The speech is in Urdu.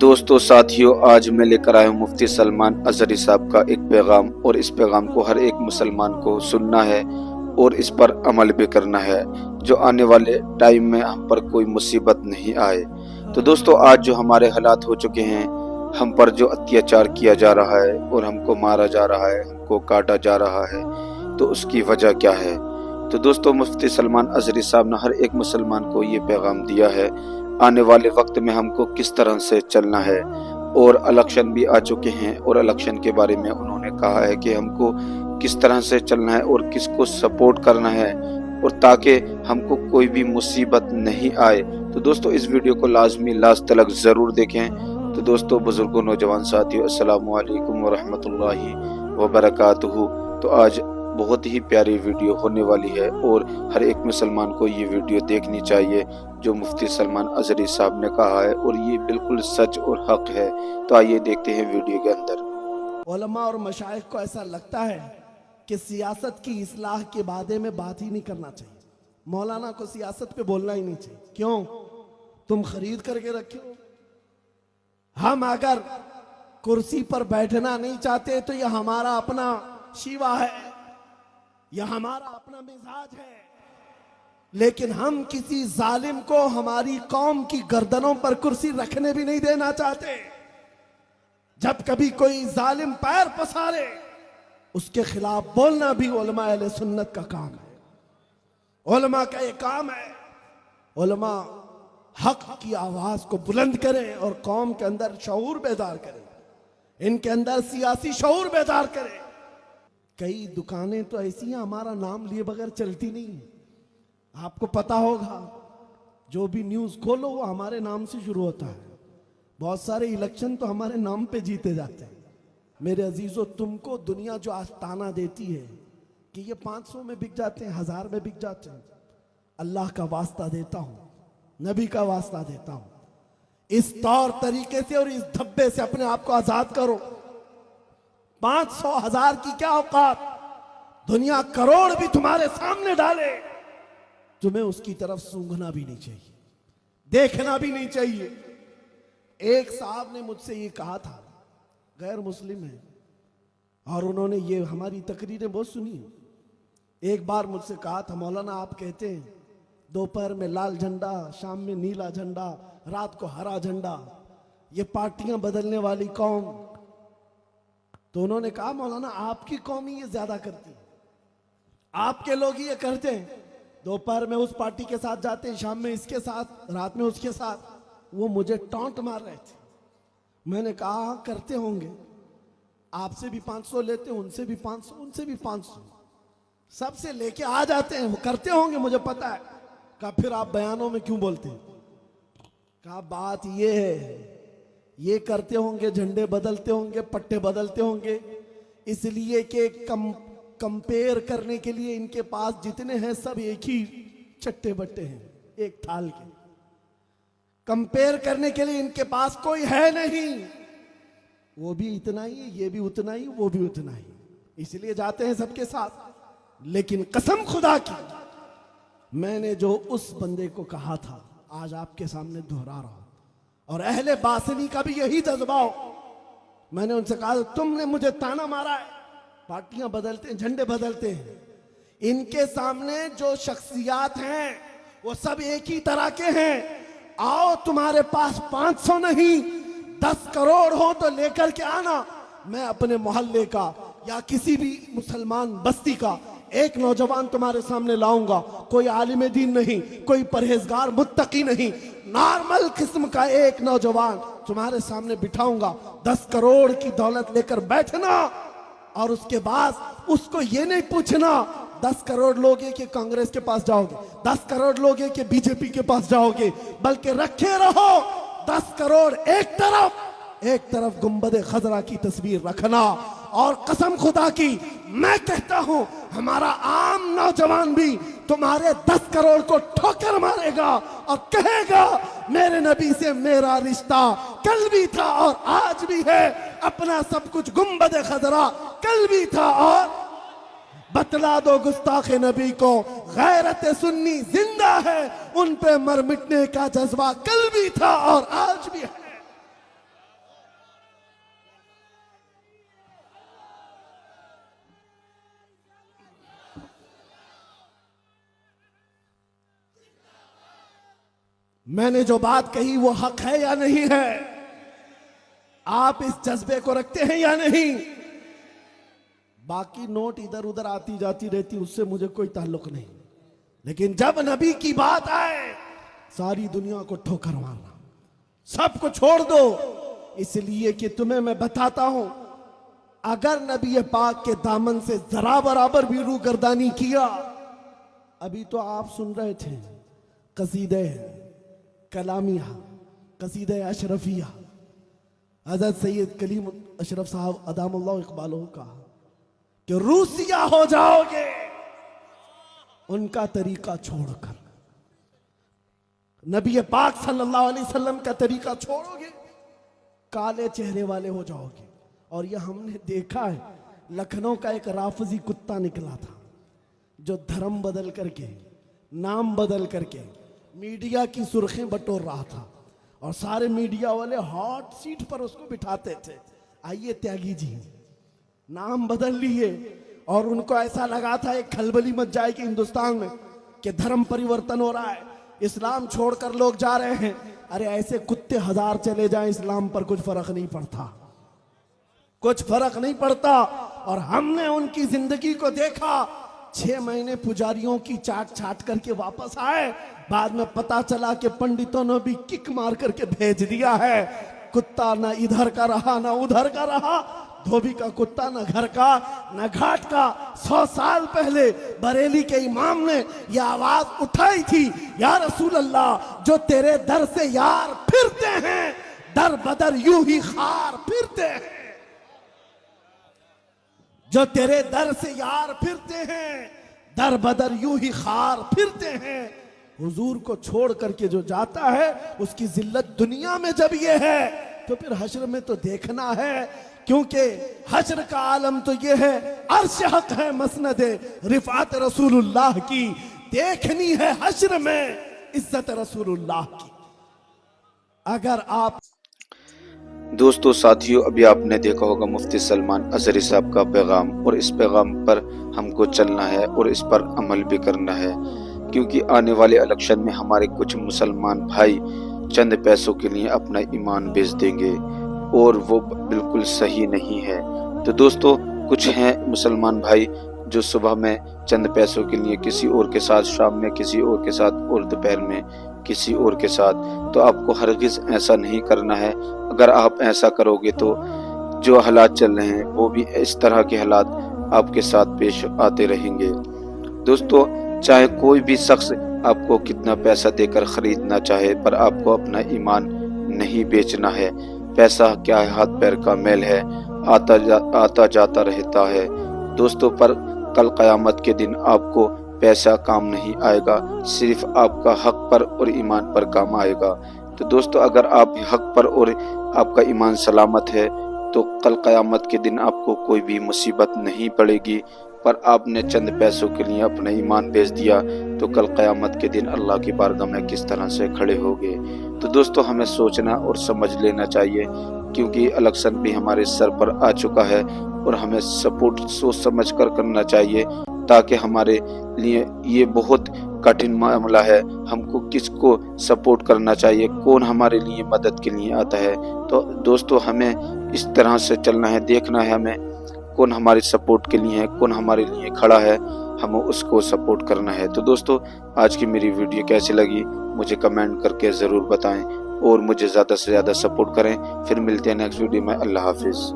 دوستو ساتھیوں، آج میں لے کر آیا ہوں مفتی سلمان اظہری صاحب کا ایک پیغام، اور اس پیغام کو ہر ایک مسلمان کو سننا ہے اور اس پر عمل بھی کرنا ہے، جو آنے والے ٹائم میں ہم پر کوئی مصیبت نہیں آئے۔ تو دوستو، آج جو ہمارے حالات ہو چکے ہیں، ہم پر جو اتیاچار کیا جا رہا ہے اور ہم کو مارا جا رہا ہے، ہم کو کاٹا جا رہا ہے، تو اس کی وجہ کیا ہے؟ تو دوستو، مفتی سلمان اظہری صاحب نے ہر ایک مسلمان کو یہ پیغام دیا ہے آنے والے وقت میں ہم کو کس طرح سے چلنا ہے، اور الیکشن بھی آ چکے ہیں، اور الیکشن کے بارے میں انہوں نے کہا ہے کہ ہم کو کس طرح سے چلنا ہے اور کس کو سپورٹ کرنا ہے، اور تاکہ ہم کو کوئی بھی مصیبت نہیں آئے۔ تو دوستو، اس ویڈیو کو لازمی لاسٹ تک ضرور دیکھیں۔ تو دوستو، بزرگوں، نوجوان ساتھیوں، السلام علیکم ورحمۃ اللہ وبرکاتہ۔ تو آج بہت ہی پیاری ویڈیو ہونے والی ہے، اور ہر ایک مسلمان کو یہ ویڈیو دیکھنی چاہیے جو مفتی سلمان اظہری صاحب نے کہا ہے، اور یہ بالکل سچ اور حق ہے۔ تو آئیے دیکھتے ہیں ویڈیو کے اندر۔ علماء اور مشائخ کو ایسا لگتا ہے کہ سیاست کی اصلاح کے بارے میں بات ہی نہیں کرنا چاہیے، مولانا کو سیاست پہ بولنا ہی نہیں چاہیے۔ کیوں؟ تم خرید کر کے رکھے ہو۔ ہم اگر کرسی پر بیٹھنا نہیں چاہتے تو یہ ہمارا اپنا شیوا ہے، یہ ہمارا اپنا مزاج ہے، لیکن ہم کسی ظالم کو ہماری قوم کی گردنوں پر کرسی رکھنے بھی نہیں دینا چاہتے۔ جب کبھی کوئی ظالم پیر پسارے، اس کے خلاف بولنا بھی علماء اہل سنت کا کام ہے، علماء کا یہ کام ہے۔ علماء حق کی آواز کو بلند کریں اور قوم کے اندر شعور بیدار کریں، ان کے اندر سیاسی شعور بیدار کریں۔ کئی دکانیں تو ایسی ہیں ہمارا نام لیے بغیر چلتی نہیں۔ آپ کو پتا ہوگا، جو بھی نیوز کھولو وہ ہمارے نام سے شروع ہوتا ہے۔ بہت سارے الیکشن تو ہمارے نام پہ جیتے جاتے ہیں۔ میرے عزیزو، تم کو دنیا جو آج تانا دیتی ہے کہ یہ 500 میں بک جاتے ہیں، 1000 میں بک جاتے ہیں، اللہ کا واسطہ دیتا ہوں، نبی کا واسطہ دیتا ہوں، اس طور طریقے سے اور اس دھبے سے اپنے آپ کو آزاد کرو۔ 500 1000 کی کیا اوقات، دنیا کروڑ بھی تمہارے سامنے ڈالے، تمہیں اس کی طرف سونگھنا بھی نہیں چاہیے، دیکھنا بھی نہیں چاہیے۔ ایک صاحب نے مجھ سے یہ کہا تھا، غیر مسلم ہے، اور انہوں نے یہ ہماری تقریریں بہت سنی ہیں۔ ایک بار مجھ سے کہا تھا، مولانا آپ کہتے ہیں دوپہر میں لال جھنڈا، شام میں نیلا جھنڈا، رات کو ہرا جھنڈا، یہ پارٹیاں بدلنے والی قوم۔ تو انہوں نے کہا، مولانا آپ کی قوم ہی یہ زیادہ کرتی ہے، آپ کے لوگ یہ کرتے ہیں، دوپہر میں اس پارٹی کے ساتھ جاتے ہیں، شام میں اس کے ساتھ، رات میں اس کے ساتھ۔ وہ مجھے ٹانٹ مار رہے تھے۔ میں نے کہا کرتے ہوں گے، آپ سے بھی 500 لیتے ہیں، ان سے بھی 500، ان سے بھی 500، سب سے لے کے آ جاتے ہیں، وہ کرتے ہوں گے، مجھے پتا ہے۔ کہا پھر آپ بیانوں میں کیوں بولتے ہیں؟ کہا بات یہ ہے، یہ کرتے ہوں گے، جھنڈے بدلتے ہوں گے، پٹے بدلتے ہوں گے، اس لیے کہ کمپیر کرنے کے لیے ان کے پاس جتنے ہیں سب ایک ہی چٹے بٹے ہیں، ایک تھال کے۔ کمپیر کرنے کے لیے ان کے پاس کوئی ہے نہیں، وہ بھی اتنا ہی، یہ بھی اتنا ہی، وہ بھی اتنا ہی، اس لیے جاتے ہیں سب کے ساتھ۔ لیکن قسم خدا کی، میں نے جو اس بندے کو کہا تھا آج آپ کے سامنے دہرا رہا ہوں، اور اہل باطنی کا بھی یہی جذبہ ہو۔ میں نے ان سے کہا، تم نے مجھے تانا مارا ہے، پارٹیاں بدلتے ہیں، جھنڈے بدلتے ہیں، ان کے سامنے جو شخصیات ہیں وہ سب ایک ہی طرح کے ہیں۔ آؤ، تمہارے پاس 500 نہیں 10 کروڑ ہو تو لے کر کے آنا، میں اپنے محلے کا یا کسی بھی مسلمان بستی کا ایک نوجوان تمہارے سامنے لاؤں گا، کوئی عالم دین نہیں، کوئی پرہیزگار متقی نہیں، نارمل قسم کا ایک نوجوان تمہارے سامنے بٹھاؤں گا۔ 10 کروڑ کی دولت لے کر بیٹھنا، اور اس کے بعد اس کو یہ نہیں پوچھنا 10 کروڑ لوگ ہیں کہ کانگریس کے پاس جاؤ گے، 10 کروڑ لوگ ہیں کہ بی جے پی کے پاس جاؤ گے، بلکہ رکھے رہو 10 کروڑ ایک طرف گنبد خضرا کی تصویر رکھنا۔ اور قسم خدا کی میں کہتا ہوں، ہمارا عام نوجوان بھی تمہارے 10 کروڑ کو ٹھوکر مارے گا اور کہے گا میرے نبی سے میرا رشتہ کل بھی تھا اور آج بھی ہے، اپنا سب کچھ گنبد خضرا کل بھی تھا اور بتلا دو گستاخ نبی کو غیرت سنی زندہ ہے، ان پہ مر مٹنے کا جذبہ کل بھی تھا اور آج بھی ہے۔ میں نے جو بات کہی وہ حق ہے یا نہیں ہے؟ آپ اس جذبے کو رکھتے ہیں یا نہیں؟ باقی نوٹ ادھر ادھر آتی جاتی رہتی، اس سے مجھے کوئی تعلق نہیں، لیکن جب نبی کی بات آئے ساری دنیا کو ٹھوکر مارنا، سب کو چھوڑ دو، اس لیے کہ تمہیں میں بتاتا ہوں اگر نبی پاک کے دامن سے ذرا برابر بھی روگردانی کیا، ابھی تو آپ سن رہے تھے قصیدہ کلامیہ، قصیدہ اشرفیہ، حضرت سید کلیم اشرف صاحب ادام اللہ اقبالہ کا کہ روسیہ ہو جاؤ گے ان کا طریقہ چھوڑ کر، نبی پاک صلی اللہ علیہ وسلم کا طریقہ چھوڑو گے، کالے چہرے والے ہو جاؤ گے۔ اور یہ ہم نے دیکھا ہے، لکھنؤ کا ایک رافضی کتا نکلا تھا جو دھرم بدل کر کے، نام بدل کر کے میڈیا کی سرخیں بٹور رہا تھا، اور سارے میڈیا والے ہاٹ سیٹ پر اس کو بٹھاتے تھے، آئیے تیاگی جی، نام بدل لیے، اور ان کو ایسا لگا تھا ایک کھلبلی مچ جائے کہ ہندوستان میں کہ دھرم پریورتن ہو رہا ہے، اسلام چھوڑ کر لوگ جا رہے ہیں۔ ارے ایسے کتے ہزار چلے جائیں اسلام پر کچھ فرق نہیں پڑتا، کچھ فرق نہیں پڑتا۔ اور ہم نے ان کی زندگی کو دیکھا، 6 مہینے پجاریوں کی چاٹ چھاٹ کر کے واپس آئے، بعد میں پتا چلا کہ پنڈتوں نے بھی کک مار کر کے بھیج دیا ہے۔ کتا نہ ادھر کا رہا نہ ادھر کا رہا، دھوبی کا کتا نہ گھر کا نہ گھاٹ کا۔ 100 سال پہلے بریلی کے امام نے یہ آواز اٹھائی تھی، یا رسول اللہ جو تیرے در سے یار پھرتے ہیں در بدر یوں ہی خار پھرتے ہیں، جو تیرے در سے یار پھرتے ہیں در بدر یوں ہی خار پھرتے ہیں۔ حضور کو چھوڑ کر کے جو جاتا ہے اس کی ذلت دنیا میں جب یہ ہے تو پھر حشر میں تو دیکھنا ہے، کیونکہ حشر کا عالم تو یہ ہے، عرش حق ہے مسند رفعت رسول اللہ کی، دیکھنی ہے حشر میں عزت رسول اللہ کی۔ اگر آپ دوستو ساتھیو، ابھی آپ نے دیکھا ہوگا مفتی سلمان اظہری صاحب کا پیغام، اور اس پیغام پر ہم کو چلنا ہے اور اس پر عمل بھی کرنا ہے، کیونکہ آنے والے الیکشن میں ہمارے کچھ مسلمان بھائی چند پیسوں کے لیے اپنا ایمان بیچ دیں گے، اور وہ بالکل صحیح نہیں ہے۔ تو دوستو کچھ ہیں مسلمان بھائی جو صبح میں چند پیسوں کے لیے کسی اور کے ساتھ، شام میں کسی اور کے ساتھ، اور دوپہر میں کسی اور کے ساتھ، تو آپ کو ہرگز ایسا نہیں کرنا ہے۔ اگر آپ ایسا کرو گے تو جو حالات چل رہے ہیں وہ بھی اس طرح کے حالات آپ کے ساتھ پیش آتے رہیں گے۔ دوستو چاہے کوئی بھی شخص آپ کو کتنا پیسہ دے کر خریدنا چاہے، پر آپ کو اپنا ایمان نہیں بیچنا ہے۔ پیسہ کیا ہے، ہاتھ پیر کا میل ہے، آتا جاتا رہتا ہے دوستو، پر کل قیامت کے دن آپ کو پیسہ کام نہیں آئے گا، صرف آپ کا حق پر اور ایمان پر کام آئے گا۔ تو دوستو اگر آپ حق پر اور آپ کا ایمان سلامت ہے تو کل قیامت کے دن آپ کو کوئی بھی مصیبت نہیں پڑے گی، پر آپ نے چند پیسوں کے لیے اپنا ایمان بیچ دیا تو کل قیامت کے دن اللہ کی بارگاہ میں کس طرح سے کھڑے ہوگے۔ تو دوستو ہمیں سوچنا اور سمجھ لینا چاہیے، کیونکہ الیکشن بھی ہمارے سر پر آ چکا ہے، اور ہمیں سپورٹ سوچ سمجھ کر کرنا چاہیے، تاکہ ہمارے لیے یہ بہت کٹھن معاملہ ہے، ہم کو کس کو سپورٹ کرنا چاہیے، کون ہمارے لیے مدد کے لیے آتا ہے۔ تو دوستو ہمیں اس طرح سے چلنا ہے، دیکھنا ہے ہمیں کون ہماری سپورٹ کے لیے ہے، کون ہمارے لیے کھڑا ہے، ہمیں اس کو سپورٹ کرنا ہے۔ تو دوستو آج کی میری ویڈیو کیسی لگی مجھے کمنٹ کر کے ضرور بتائیں، اور مجھے زیادہ سے زیادہ سپورٹ کریں۔ پھر ملتے ہیں نیکسٹ ویڈیو میں، اللہ حافظ۔